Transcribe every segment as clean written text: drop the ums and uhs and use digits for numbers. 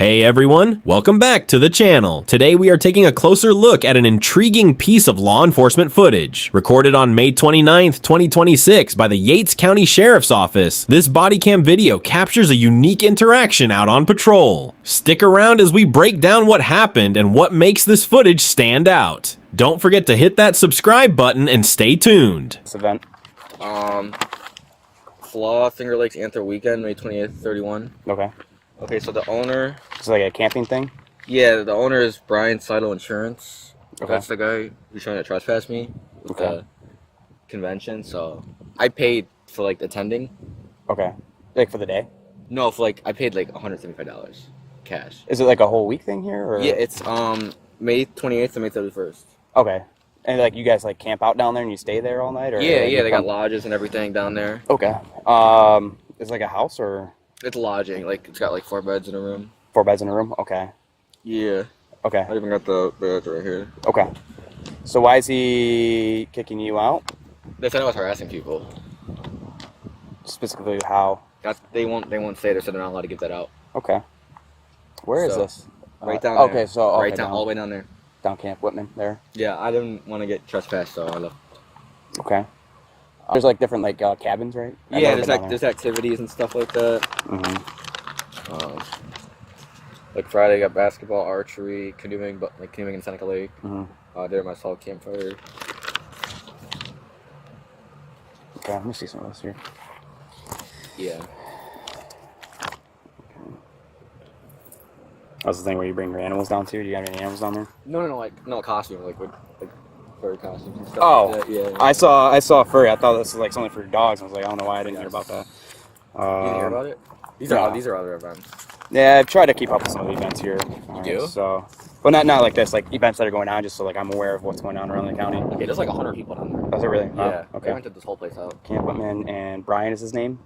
Hey everyone, welcome back to the channel. Today we are taking a closer look at an intriguing piece of law enforcement footage. Recorded on May 29th, 2026 by the Yates County Sheriff's Office, this body cam video captures a unique interaction out on patrol. Stick around as we break down what happened and what makes this footage stand out. Don't forget to hit that subscribe button and stay tuned. This event? Flaw Finger Lakes Anther Weekend, May 28th, 31. Okay. Okay, so the owner... It's like a camping thing? Yeah, the owner is Brian Seidel Insurance. Okay. That's the guy who's trying to trespass me with Okay. the convention, so... I paid for, like, attending. Okay. Like for the day? No, for, like, I paid, like, $175 cash. Is it like a whole week thing here? Or? Yeah, it's, May 28th to May 31st. Okay. And like you guys like camp out down there and you stay there all night? Or Yeah, like, yeah, they got lodges and everything down there. Okay. Is it like a house or? It's lodging, like, it's got, like, 4 beds in a room. 4 beds in a room? Okay. Yeah. Okay. I even got the beds right here. Okay. So why is he kicking you out? They said I was harassing people. Specifically how? They won't say. They said they're not allowed to give that out. Okay. Where is So, this? Right down there. Okay, so right down, all the way down there. Down Camp Whitman there. Yeah, I didn't want to get trespassed, so I left. Okay. There's like different like cabins, right? Yeah, there's activities and stuff like that. Mm-hmm. Like Friday, got basketball, archery, canoeing, but like canoeing in Seneca Lake. Mm-hmm. There, my salt campfire. Okay, let me see some of this here. Yeah. That's the thing where you bring your animals down too. Do you have any animals down there? No, like no costume, like furry costumes and stuff. Oh, like that. Yeah. I saw Furry. I thought this was like something for dogs. I was like, I don't know why I didn't hear about that. You didn't hear about it? These are other events. Yeah, I've tried to keep up with some of the events here. You do? So, but not like this, like events that are going on, just so like I'm aware of what's going on around the county. Okay, there's like 100 people down there. Is it really? Yeah. Oh, okay. They rented this whole place out. Camp Whitman and Brian is his name.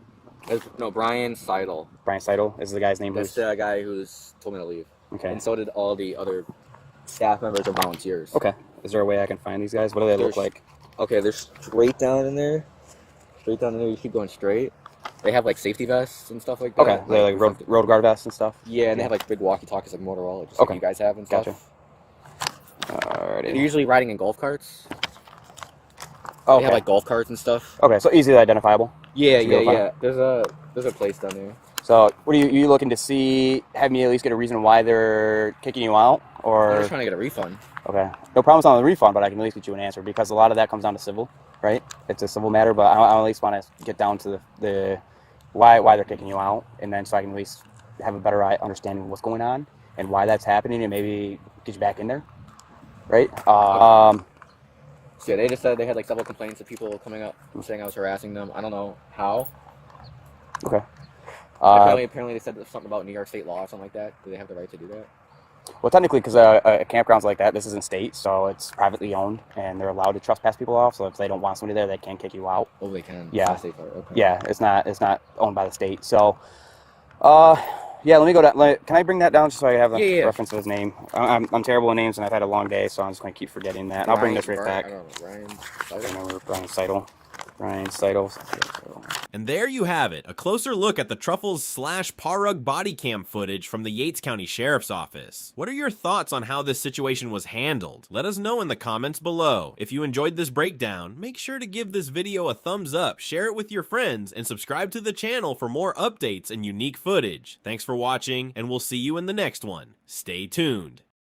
No, Brian Seidel. Brian Seidel is the guy's name. That's the guy who's told me to leave. Okay. And so did all the other staff members or volunteers. Okay. Is there a way I can find these guys? What do they look like? Okay, they're straight down in there. Straight down in there. You keep going straight. They have like safety vests and stuff like that. Okay. They're like road guard vests and stuff. Yeah, and they have like big walkie-talkies like Motorola, just like you guys have and stuff. Gotcha. Alrighty. They're usually riding in golf carts. Okay. They have like golf carts and stuff. Okay, so easily identifiable. Yeah, So yeah. There's a place down there. So, what are you looking to see? Have me at least get a reason why they're kicking you out, or? I'm just trying to get a refund. Okay, no promise on the refund, but I can at least get you an answer because a lot of that comes down to civil, right? It's a civil matter, but I at least want to get down to the why they're kicking you out, and then so I can at least have a better understanding of what's going on and why that's happening, and maybe get you back in there, right? So yeah, they just said they had like several complaints of people coming up and saying I was harassing them. I don't know how. Okay. Apparently they said there's something about New York state law or something like that. Do they have the right to do that? Well, technically, because a campground's like that, this isn't state, so it's privately owned, and they're allowed to trespass people off. So if they don't want somebody there, they can kick you out. Oh, they can. Yeah. Okay. Yeah, it's not owned by the state. So, yeah, let me go down. Can I bring that down just so I have the reference of his name? I'm terrible with names, and I've had a long day, so I'm just going to keep forgetting that. And I'll bring this right back. I don't know, Brian Seidel. Brian Seidel. And there you have it, a closer look at the Truffles Pawrug Bodycam footage from the Yates County Sheriff's Office. What are your thoughts on how this situation was handled? Let us know in the comments below. If you enjoyed this breakdown, make sure to give this video a thumbs up, share it with your friends, and subscribe to the channel for more updates and unique footage. Thanks for watching, and we'll see you in the next one. Stay tuned.